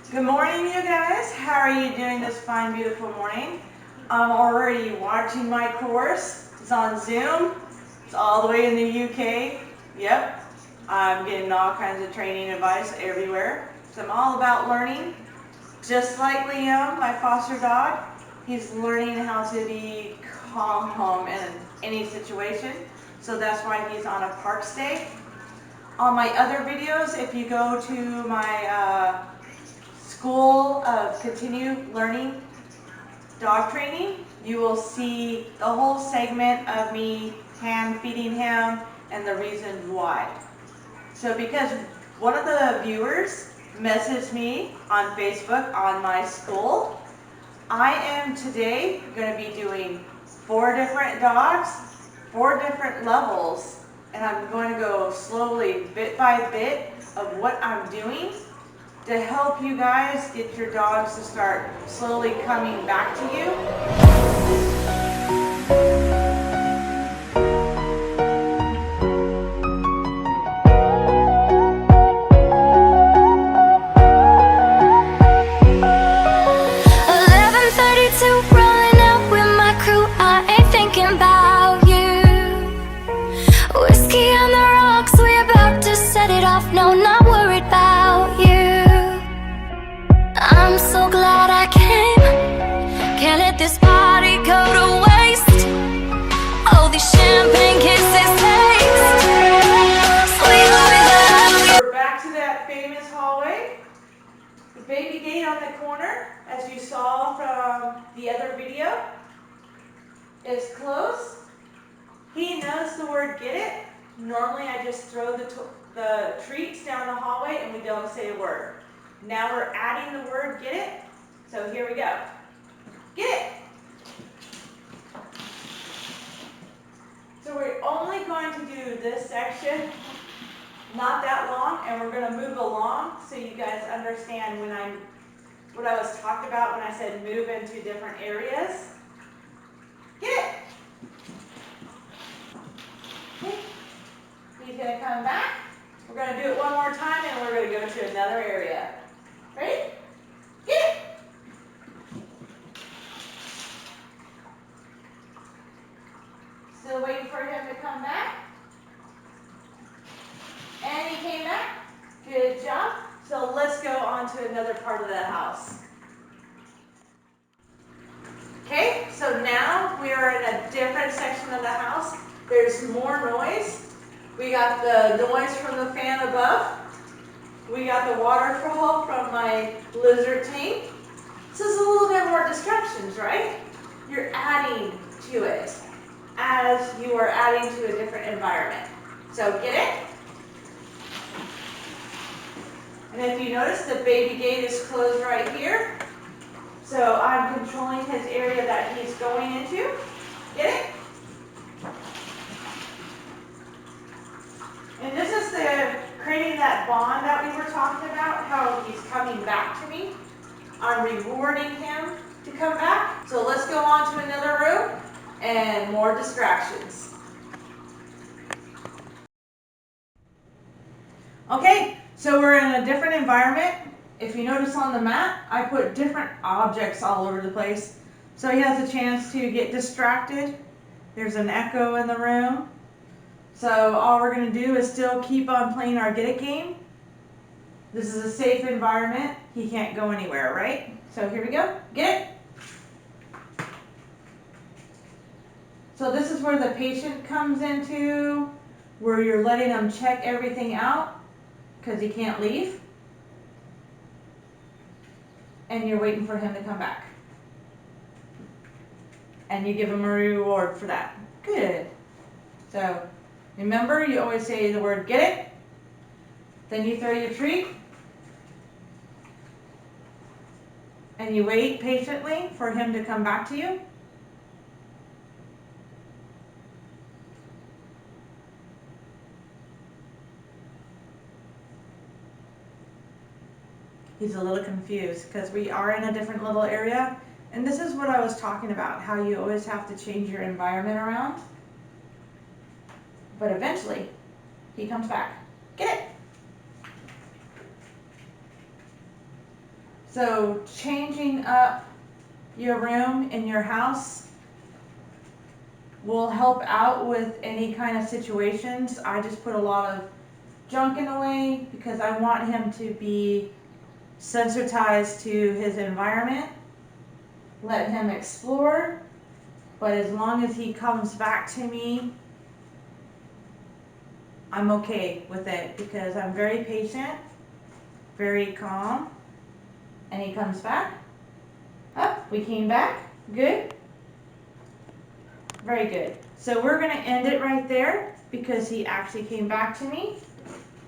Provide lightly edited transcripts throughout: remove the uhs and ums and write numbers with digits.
Good morning, you guys. How are you doing this fine, beautiful morning? I'm already watching my course. It's on Zoom. It's all the way in the UK. Yep. I'm getting all kinds of training advice everywhere. So I'm all about learning. Just like Liam, my foster dog, he's learning how to be calm in any situation. So that's why he's on a park stay. On my other videos, if you go to my School of Continued Learning Dog Training, you will see the whole segment of me hand feeding him and the reasons why. So because one of the viewers messaged me on Facebook on my school, I am today going to be doing 4 different dogs, 4 different levels, and I'm going to go slowly, bit by bit, of what I'm doing to help you guys get your dogs to start slowly coming back to you. Rolling up with my crew, I ain't thinking about you. Whiskey on the rocks, we about to set it off. No, not worried about you. I'm so glad I came. Can't let this party go to waste. All these champagne kisses taste sweet without you. We're back to that famous hallway. The baby gate on the corner, as you saw from the other video, is closed. He knows the word get it. Normally I just throw the treats down the hallway and we don't say a word. Now we're adding the word get it. So here we go. Get it. So we're only going to do this section, not that long, and we're going to move along so you guys understand what I was talking about when I said move into different areas. Get it. Okay. He's going to come back. We're going to do it one more time and we're going to go to another area. Ready? Get it. Still waiting for him to come back. And he came back. Good job. So let's go on to another part of the house. Okay, so now we are in a different section of the house. There's more noise. We got the noise from the fan above. We got the waterfall from my lizard tank. So it's a little bit more distractions, right? You're adding to it as you are adding to a different environment. So get it? And if you notice, the baby gate is closed right here. So I'm controlling his area that he's going into. Get it? And this is creating that bond that we were talking about, how he's coming back to me. I'm rewarding him to come back. So let's go on to another room and more distractions. Okay, so we're in a different environment. If you notice on the mat, I put different objects all over the place. So he has a chance to get distracted. There's an echo in the room. So all we're going to do is still keep on playing our get it game. This is a safe environment. He can't go anywhere, right? So here we go. Get it. So this is where the patient comes into, where you're letting them check everything out because he can't leave. And you're waiting for him to come back. And you give him a reward for that. Good. So remember, you always say the word get it. Then you throw your treat. And you wait patiently for him to come back to you. He's a little confused because we are in a different little area. And this is what I was talking about, how you always have to change your environment around. But eventually, he comes back. Get it. So changing up your room in your house will help out with any kind of situations. I just put a lot of junk in the way because I want him to be sensitized to his environment. Let him explore, but as long as he comes back to me, I'm okay with it because I'm very patient, very calm, and he comes back. Up, we came back, good. Very good. So we're gonna end it right there because he actually came back to me.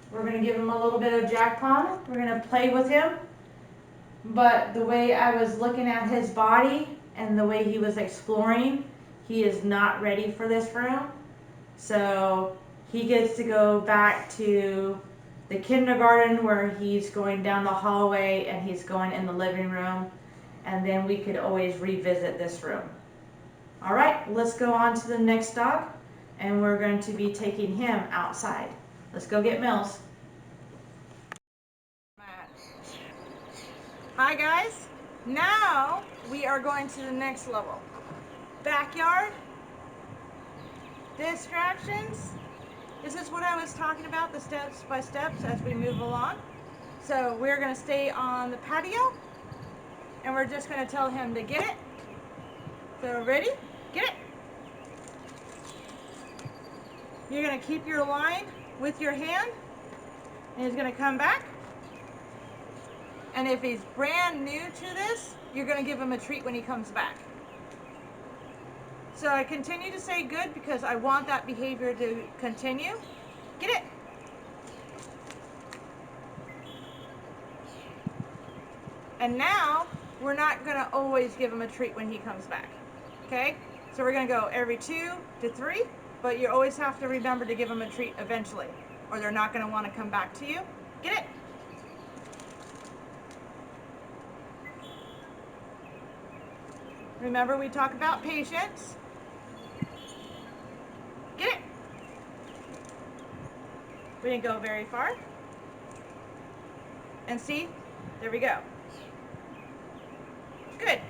We're gonna give him a little bit of jackpot. We're gonna play with him. But the way I was looking at his body and the way he was exploring, he is not ready for this room. So he gets to go back to the kindergarten where he's going down the hallway and he's going in the living room. And then we could always revisit this room. All right, let's go on to the next dog, and we're going to be taking him outside. Let's go get Mills. Hi guys, now we are going to the next level. Backyard, distractions. This is what I was talking about, the steps by steps as we move along. So we're going to stay on the patio, and we're just going to tell him to get it. So ready? Get it. You're going to keep your line with your hand, and he's going to come back. And if he's brand new to this, you're going to give him a treat when he comes back. So I continue to say good because I want that behavior to continue. Get it. And now we're not going to always give him a treat when he comes back. Okay? So we're going to go every 2 to 3, but you always have to remember to give him a treat eventually, or they're not going to want to come back to you. Get it. Remember, we talk about patience. Get it. We didn't go very far. And see, there we go. Good.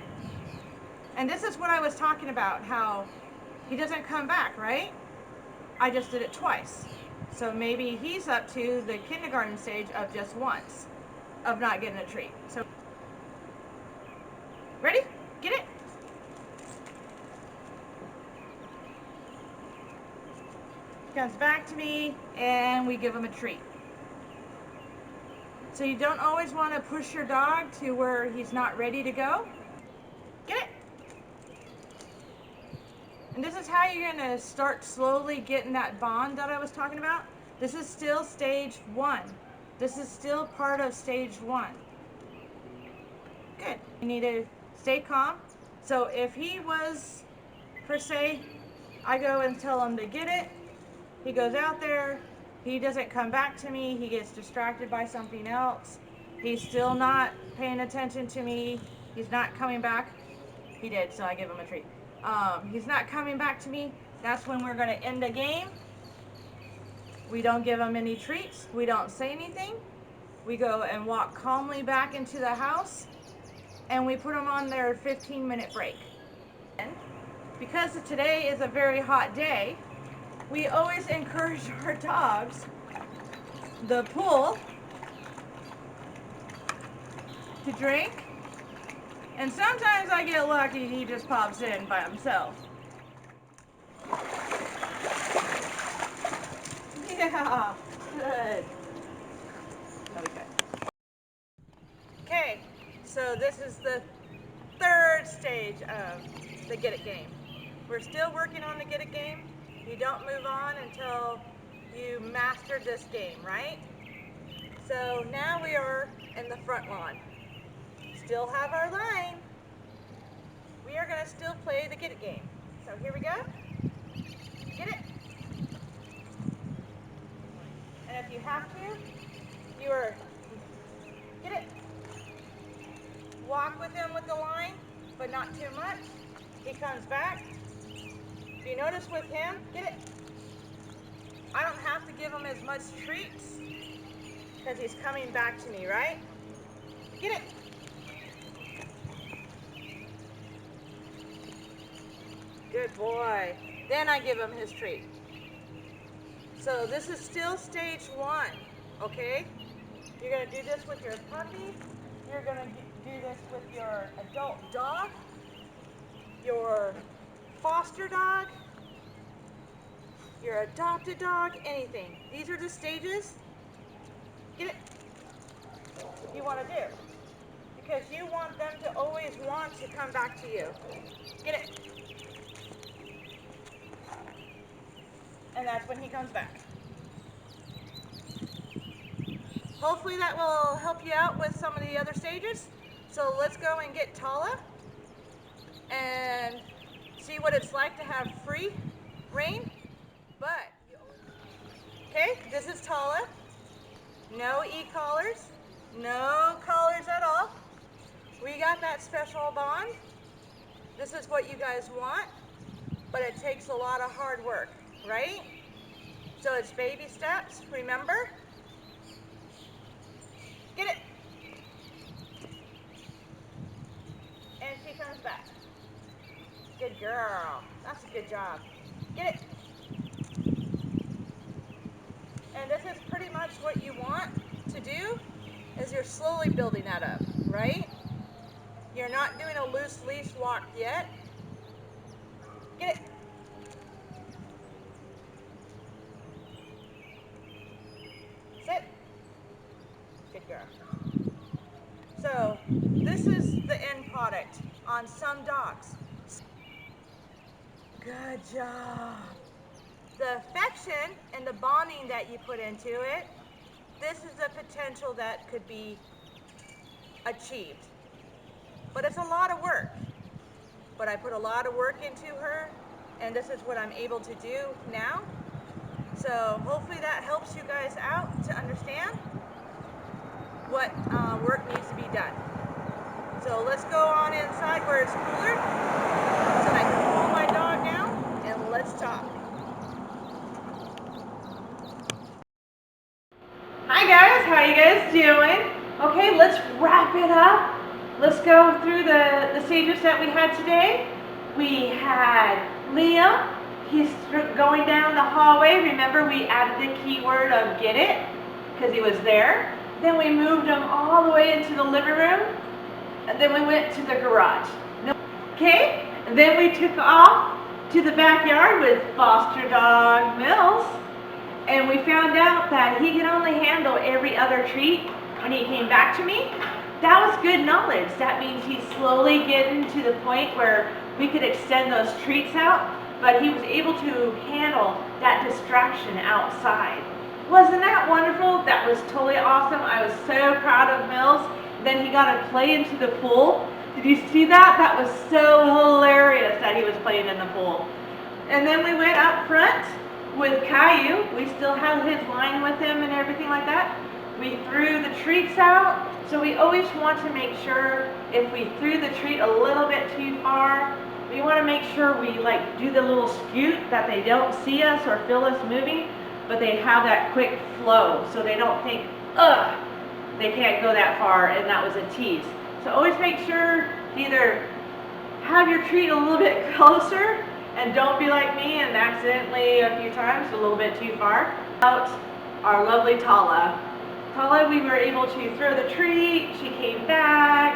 And this is what I was talking about, how he doesn't come back, right? I just did it twice. So maybe he's up to the kindergarten stage of just once, of not getting a treat. So, ready? Get it. Comes back to me, and we give him a treat. So you don't always want to push your dog to where he's not ready to go. Get it. And this is how you're going to start slowly getting that bond that I was talking about. This is still stage 1. This is still part of stage 1. Good. You need to stay calm. So if he was, per se, I go and tell him to get it. He goes out there, he doesn't come back to me, he gets distracted by something else, he's still not paying attention to me, he's not coming back. He did, so I give him a treat. He's not coming back to me. That's when we're going to end the game. We don't give him any treats, we don't say anything. We go and walk calmly back into the house, and we put him on their 15-minute break. Because today is a very hot day, we always encourage our dogs the pool to drink, and sometimes I get lucky, he just pops in by himself. Yeah, good. Okay, so this is the 3rd stage of the Get It game. We're still working on the Get It game. You don't move on until you master this game, right? So now we are in the front lawn. Still have our line. We are going to still play the Get It game. So here we go. Get it. And if you have to, you are, get it. Walk with him with the line, but not too much. He comes back. If you notice with him, get it. I don't have to give him as much treats because he's coming back to me, right? Get it. Good boy. Then I give him his treat. So this is still stage one, okay? You're gonna do this with your puppy. You're gonna do this with your adult dog, your foster dog, your adopted dog, anything. These are the stages. Get it? You want to do. Because you want them to always want to come back to you. Get it? And that's when he comes back. Hopefully that will help you out with some of the other stages. So let's go and get Tala and see what it's like to have free reign. But, okay, this is Tala. No e-collars, no collars at all. We got that special bond. This is what you guys want, but it takes a lot of hard work, right? So it's baby steps, remember? Get it. And she comes back. Good girl. That's a good job. Get it. And this is pretty much what you want to do, is you're slowly building that up, right? You're not doing a loose leash walk yet. Get it. Sit. Good girl. So this is the end product on some dogs. Good job. The affection and the bonding that you put into it, this is the potential that could be achieved. But it's a lot of work. But I put a lot of work into her, and this is what I'm able to do now. So hopefully that helps you guys out to understand what work needs to be done. So let's go on inside where it's cooler, so I can pull my dog down, and let's talk. Hi guys, how you guys doing? Okay, let's wrap it up. Let's go through the stages that we had today. We had Liam. He's going down the hallway. Remember, we added the keyword of get it, because he was there. Then we moved him all the way into the living room, and then we went to the garage. Okay, and then we took off to the backyard with foster dog Mills, and we found out that he could only handle every other treat when he came back to me. That was good knowledge. That means he's slowly getting to the point where we could extend those treats out, but he was able to handle that distraction outside. Wasn't that wonderful? That was totally awesome. I was so proud of Mills. Then he got to play into the pool. Did you see that? That was so hilarious that he was playing in the pool. And then we went up front with Kiaayo. We still had his line with him and everything like that. We threw the treats out. So we always want to make sure if we threw the treat a little bit too far, we want to make sure we like do the little scoot that they don't see us or feel us moving, but they have that quick flow so they don't think, ugh, they can't go that far and that was a tease. So always make sure to either have your treat a little bit closer and don't be like me and accidentally a few times a little bit too far. Out our lovely Tala. Tala, we were able to throw the treat, she came back,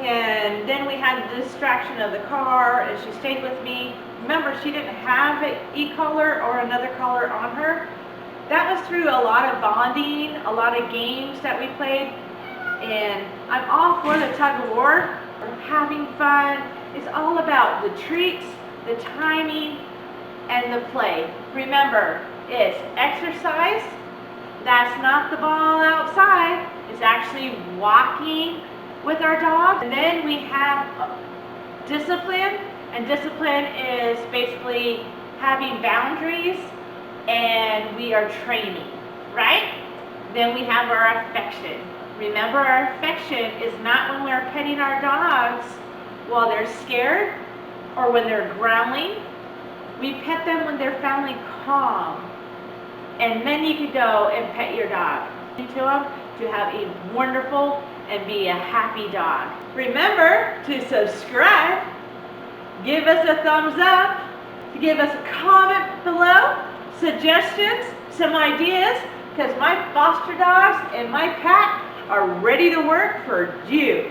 and then we had the distraction of the car and she stayed with me. Remember, she didn't have an e-collar or another collar on her. That was through a lot of bonding, a lot of games that we played, and I'm all for the tug of war, having fun. It's all about the treats, the timing, and the play. Remember, it's exercise. That's not the ball outside. It's actually walking with our dog. And then we have discipline, and discipline is basically having boundaries, and we are training, right? Then we have our affection. Remember, our affection is not when we're petting our dogs while they're scared or when they're growling. We pet them when they're finally calm. And then you can go and pet your dog into them to have a wonderful and be a happy dog. Remember to subscribe, give us a thumbs up, to give us a comment below, suggestions, some ideas, because my foster dogs and my cat are ready to work for you.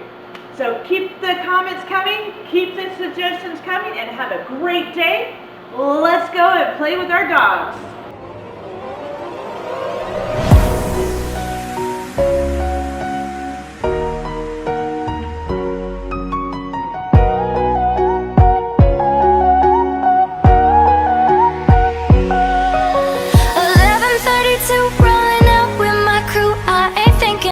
So keep the comments coming, keep the suggestions coming, and have a great day. Let's go and play with our dogs.